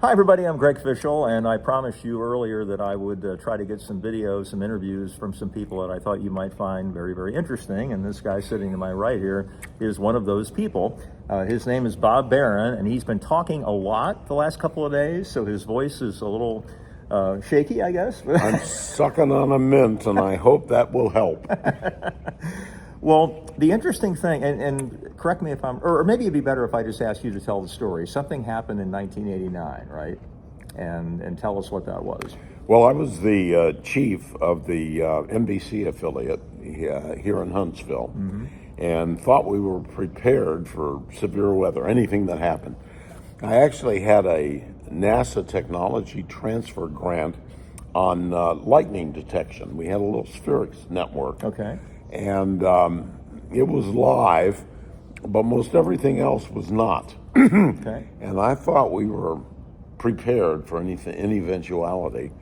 Hi everybody, I'm Greg Fishel, and I promised you earlier that I would try to get some videos, some interviews from some people that I thought you might find very, very interesting, and this guy sitting to my right here is one of those people. His name is Bob Barron, and he's been talking a lot the last couple of days, so his voice is a little shaky, I guess. I'm sucking on a mint, and I hope that will help. Well, the interesting thing, and correct me if I'm, or maybe it'd be better if I just asked you to tell the story. Something happened in 1989, right? And tell us what that was. Well, I was the chief of the NBC affiliate here in Huntsville, and thought we were prepared for severe weather, anything that happened. I actually had a NASA technology transfer grant on lightning detection. We had a little spherics network. Okay. And it was live, but most everything else was not. Okay. And I thought we were prepared for any eventuality,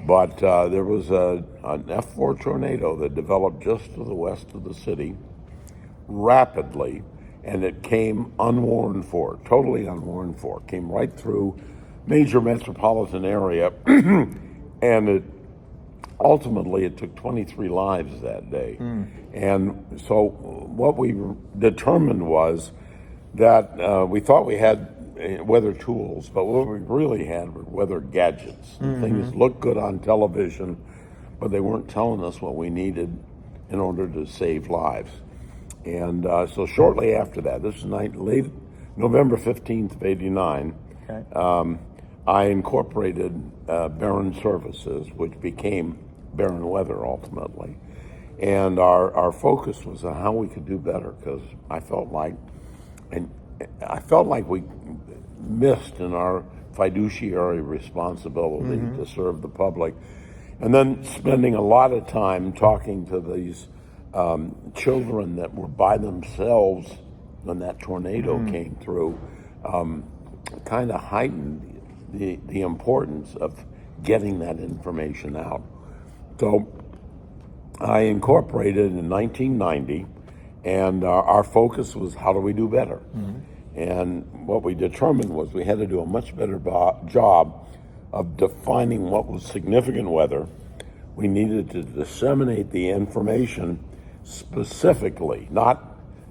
but there was an F4 tornado that developed just to the west of the city rapidly, and it came unwarned for, totally unwarned for. Came right through major metropolitan area, and ultimately, it took 23 lives that day. And so what we determined was that we thought we had weather tools, but what we really had were weather gadgets. Things looked good on television, but they weren't telling us what we needed in order to save lives. And so shortly after that, this is late November 15th of 89, Okay. I incorporated Barron Services, which became Barron Weather ultimately. And our focus was on how we could do better, because I felt like we missed in our fiduciary responsibility to serve the public. And then spending a lot of time talking to these children that were by themselves when that tornado came through, kind of heightened the importance of getting that information out. So I incorporated in 1990, and our focus was how do we do better? And what we determined was we had to do a much better job of defining what was significant weather. We needed to disseminate the information specifically, not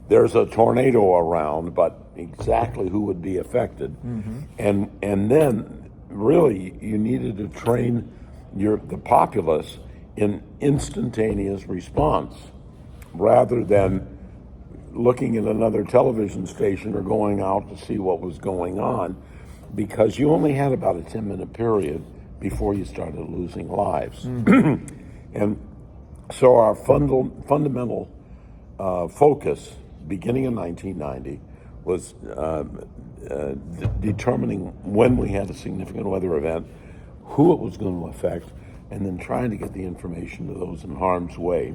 there's a tornado around, but exactly who would be affected. And then really you needed to train the populace in instantaneous response rather than looking at another television station or going out to see what was going on, because you only had about a 10-minute period before you started losing lives. And so our fundamental focus beginning in 1990 was determining when we had a significant weather event, who it was going to affect, and then trying to get the information to those in harm's way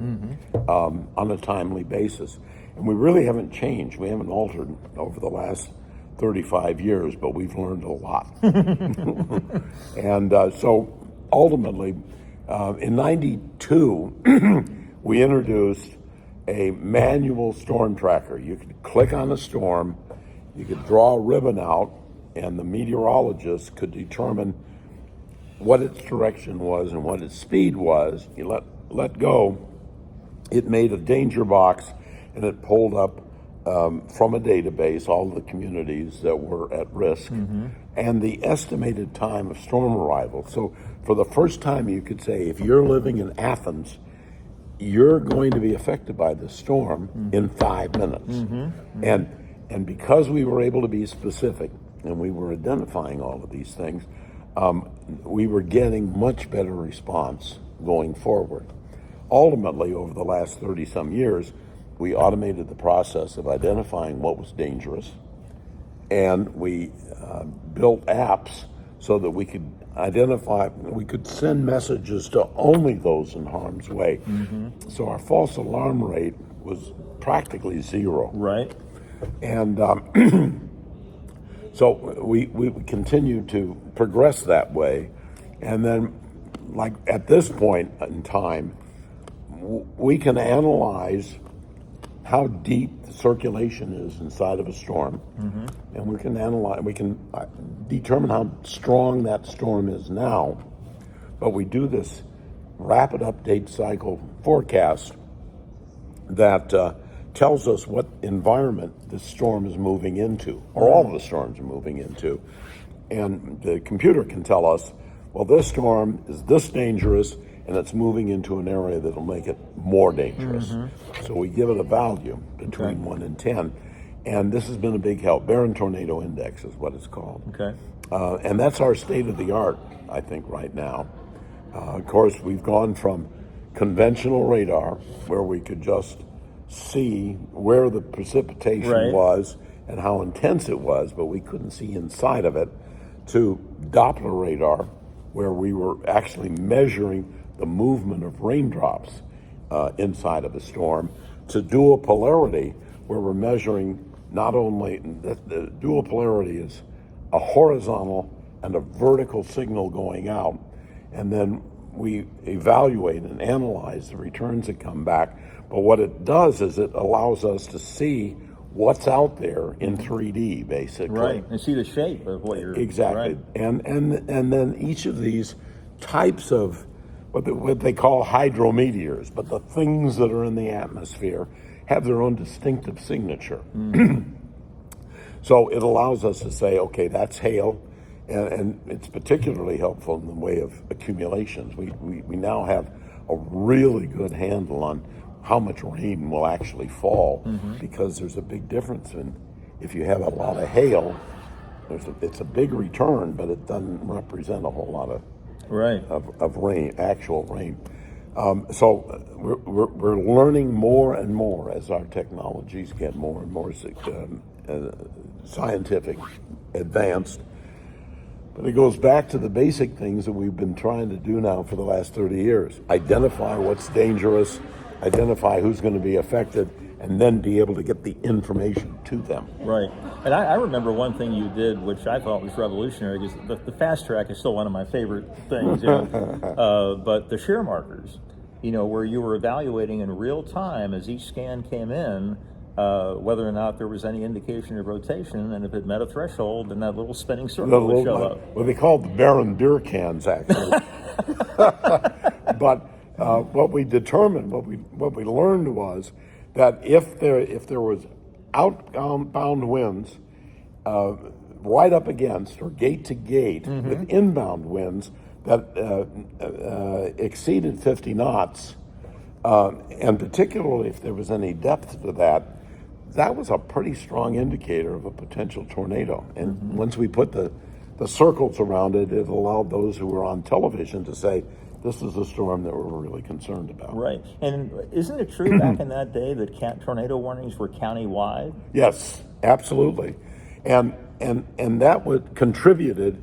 on a timely basis. And we really haven't changed. We haven't altered over the last 35 years, but we've learned a lot. And so ultimately, in 92, we introduced a manual storm tracker. You could click on a storm, you could draw a ribbon out, and the meteorologist could determine what its direction was and what its speed was. You let go, it made a danger box, and it pulled up from a database all the communities that were at risk and the estimated time of storm arrival. So for the first time, you could say, if you're living in Athens, you're going to be affected by this storm in 5 minutes. And because we were able to be specific and we were identifying all of these things, we were getting much better response going forward. Ultimately, over the last 30-some years, we automated the process of identifying what was dangerous, and we built apps so that we could we could send messages to only those in harm's way. So our false alarm rate was practically zero. Right. And so we continue to progress that way. And then, like at this point in time, we can analyze how deep the circulation is inside of a storm, and we can analyze, we can determine how strong that storm is now, but we do this rapid update cycle forecast that tells us what environment this storm is moving into, or all of the storms are moving into. And the computer can tell us, well, this storm is this dangerous, and it's moving into an area that'll make it more dangerous. So we give it a value between 1 and 10. And this has been a big help. Barron Tornado Index is what it's called. Okay. And that's our state of the art, I think, right now. Of course, we've gone from conventional radar, where we could just see where the precipitation was and how intense it was, but we couldn't see inside of it, to Doppler radar, where we were actually measuring the movement of raindrops inside of a storm, to dual polarity, where we're measuring not only the dual polarity is a horizontal and a vertical signal going out, and then we evaluate and analyze the returns that come back. But what it does is it allows us to see what's out there in 3D, basically. Right, and see the shape of what you're... Exactly. Right. And then each of these types of what they call hydrometeors, but the things that are in the atmosphere have their own distinctive signature. So it allows us to say, okay, that's hail, and it's particularly helpful in the way of accumulations. We now have a really good handle on how much rain will actually fall, because there's a big difference in, if you have a lot of hail, it's a big return, but it doesn't represent a whole lot of rain, actual rain. So we're learning more and more as our technologies get more and more scientific, advanced. But it goes back to the basic things that we've been trying to do now for the last 30 years. Identify what's dangerous, identify who's going to be affected, and then be able to get the information to them. Right. And I remember one thing you did, which I thought was revolutionary, because the fast track is still one of my favorite things, but the shear markers, where you were evaluating in real time as each scan came in, whether or not there was any indication of rotation, and if it met a threshold, then that little spinning circle would show up. Well, they call it the Barron beer cans, actually. But what we determined, what we learned was that if there was outbound winds right up against or gate to gate with inbound winds that exceeded 50 knots, and particularly if there was any depth to that was a pretty strong indicator of a potential tornado. And once we put the circles around it, it allowed those who were on television to say, this is a storm that we're really concerned about. Right. And isn't it true back in that day that tornado warnings were county-wide? Yes, absolutely. And that contributed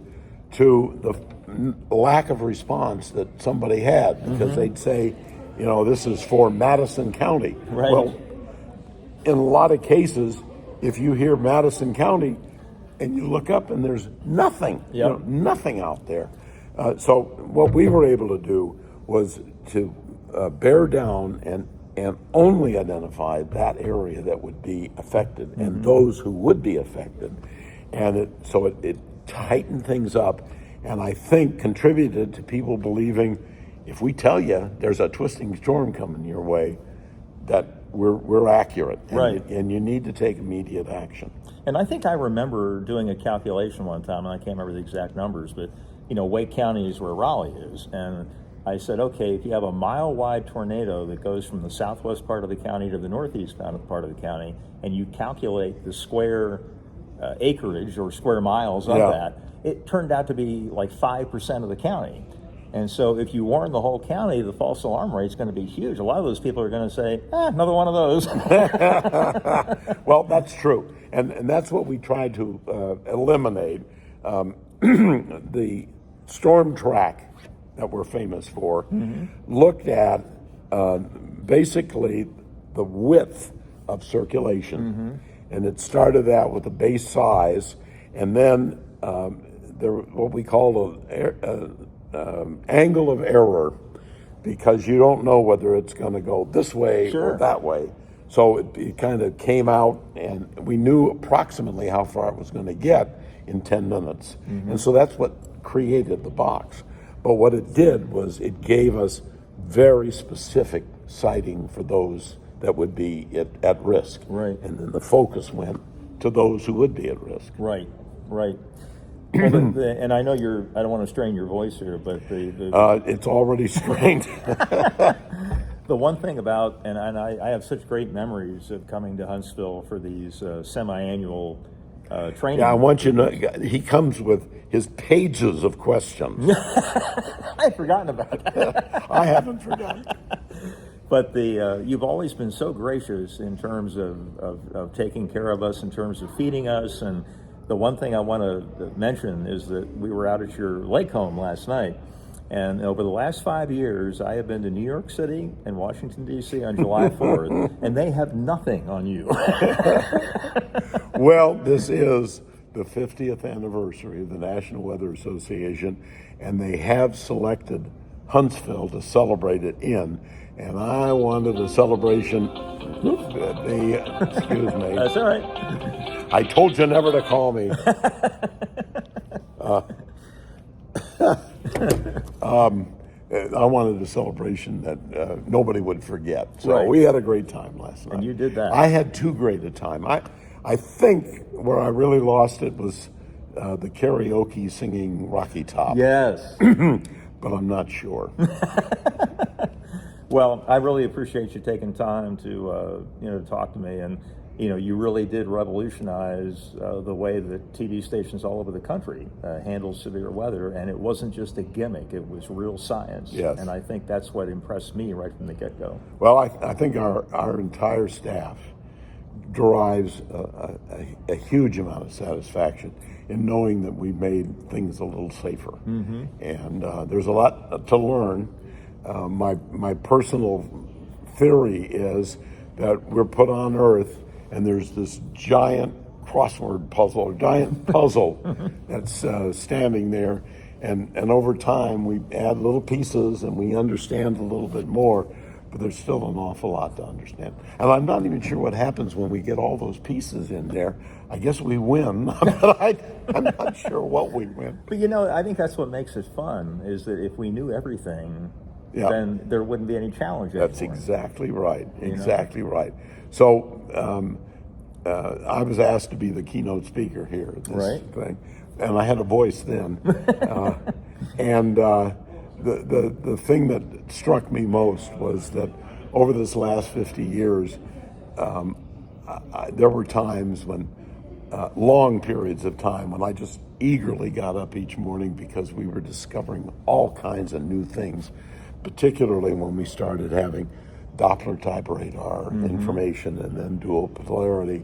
to the lack of response that somebody had, because they'd say, this is for Madison County. Right. Well, in a lot of cases, if you hear Madison County and you look up and there's nothing, nothing out there. So what we were able to do was to bear down and only identify that area that would be affected and those who would be affected. And it tightened things up, and I think contributed to people believing, if we tell you there's a twisting storm coming your way, that we're accurate, and you need to take immediate action. And I think I remember doing a calculation one time, and I can't remember the exact numbers, but Wake County is where Raleigh is, and I said, okay, if you have a mile-wide tornado that goes from the southwest part of the county to the northeast part of the county, and you calculate the square acreage or square miles of that, it turned out to be like 5% of the county. And so if you warn the whole county, the false alarm rate is going to be huge. A lot of those people are going to say, another one of those. Well, that's true. And that's what we tried to eliminate. The storm track that we're famous for looked at basically the width of circulation. And it started out with the base size, and then what we call an angle of error, because you don't know whether it's going to go this way or that way. So it kind of came out, and we knew approximately how far it was going to get in 10 minutes. And so that's what created the box. But what it did was it gave us very specific sighting for those that would be at risk. Right. And then the focus went to those who would be at risk. Right, right. Well, and I know I don't want to strain your voice here, but It's already strained. the one thing about, and I have such great memories of coming to Huntsville for these semi-annual training. Yeah, I want you to know, he comes with his pages of questions. I've forgotten about that. I haven't forgotten. But you've always been so gracious in terms of taking care of us, in terms of feeding us. And the one thing I want to mention is that we were out at your lake home last night. And over the last 5 years, I have been to New York City and Washington, D.C. on July 4th, and they have nothing on you. Well, this is the 50th anniversary of the National Weather Association, and they have selected Huntsville to celebrate it in. And I wanted a celebration. Excuse me. That's all right. I told you never to call me. I wanted a celebration that nobody would forget. So Right. we had a great time last night. And you did that. I had too great a time. I think where I really lost it was the karaoke singing Rocky Top. Yes. But I'm not sure. Well, I really appreciate you taking time to talk to me, and you really did revolutionize the way that TV stations all over the country handle severe weather, and it wasn't just a gimmick; it was real science. Yes. And I think that's what impressed me right from the get-go. Well, I think our entire staff derives a huge amount of satisfaction in knowing that we made things a little safer. Mm-hmm. And there's a lot to learn. My personal theory is that we're put on Earth, and there's this giant crossword puzzle, or giant puzzle that's standing there, and over time we add little pieces and we understand a little bit more, but there's still an awful lot to understand. And I'm not even sure what happens when we get all those pieces in there. I guess we win, but I'm not sure what we win. But I think that's what makes it fun, is that if we knew everything, Yeah. then there wouldn't be any challenge That's anymore. exactly right. Exactly right. So I was asked to be the keynote speaker here at this thing, and I had a voice then. And the thing that struck me most was that over this last 50 years, there were times when, long periods of time, when I just eagerly got up each morning because we were discovering all kinds of new things, particularly when we started having Doppler type radar information and then dual polarity,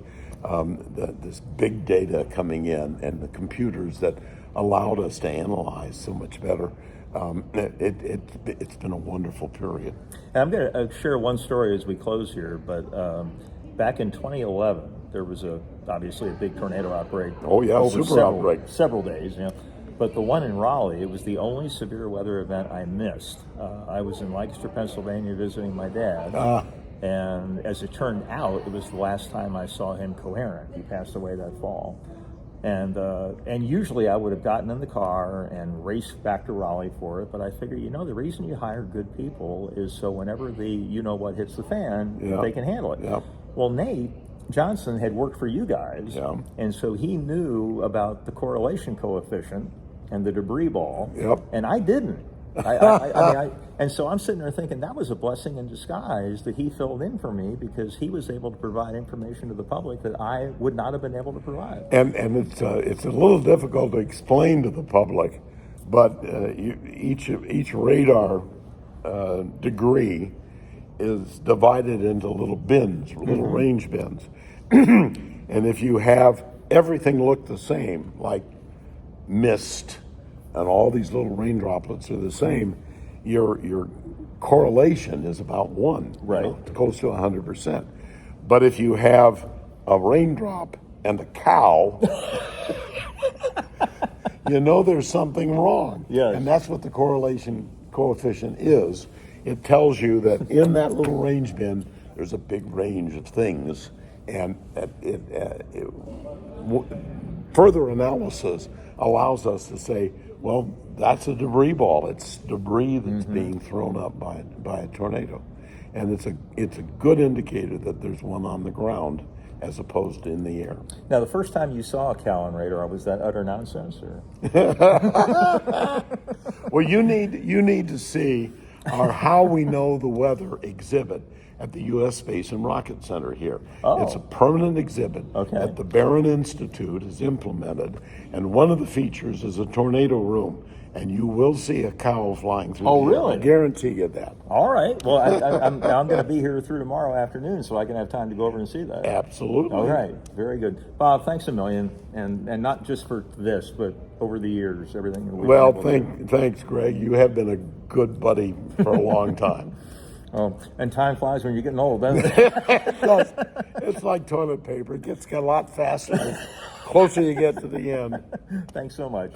this big data coming in, and the computers that allowed us to analyze so much better. It's been a wonderful period. And I'm going to share one story as we close here, but back in 2011, there was obviously a big tornado outbreak. Oh yeah, over super outbreak. Several days, But the one in Raleigh, it was the only severe weather event I missed. I was in Lancaster, Pennsylvania, visiting my dad. And as it turned out, it was the last time I saw him coherent. He passed away that fall. And usually I would have gotten in the car and raced back to Raleigh for it, but I figured, the reason you hire good people is so whenever what hits the fan, they can handle it. Yeah. Well, Nate Johnson had worked for you guys, and so he knew about the correlation coefficient and the debris ball, and I didn't. And so I'm sitting there thinking that was a blessing in disguise that he filled in for me, because he was able to provide information to the public that I would not have been able to provide. And it's a little difficult to explain to the public, but each radar degree is divided into little bins, little range bins. And if you have everything look the same, like mist and all these little rain droplets are the same, your correlation is about 1, close to 100%. But if you have a raindrop and a cow, there's something wrong. Yes. And that's what the correlation coefficient is. It tells you that in that little range bin, there's a big range of things, and further analysis allows us to say, well, that's a debris ball. It's debris that's being thrown up by a tornado, and it's a good indicator that there's one on the ground as opposed to in the air. Now, the first time you saw a cow on radar, was that utter nonsense, or? Well, you need to see our How We Know the Weather exhibit at the U.S. Space and Rocket Center here. Oh. It's a permanent exhibit that the Barron Institute has implemented, and one of the features is a tornado room, and you will see a cow flying through. Oh, the air. really? I guarantee you that. All right. Well, I'm going to be here through tomorrow afternoon, so I can have time to go over and see that. Absolutely. All right. Very good. Bob, thanks a million, and not just for this, but over the years, everything that we've Well, been able to do. thanks, Greg. You have been a good buddy for a long time. Oh, and time flies when you're getting old, doesn't it? It's like toilet paper. It gets a lot faster the closer you get to the end. Thanks so much.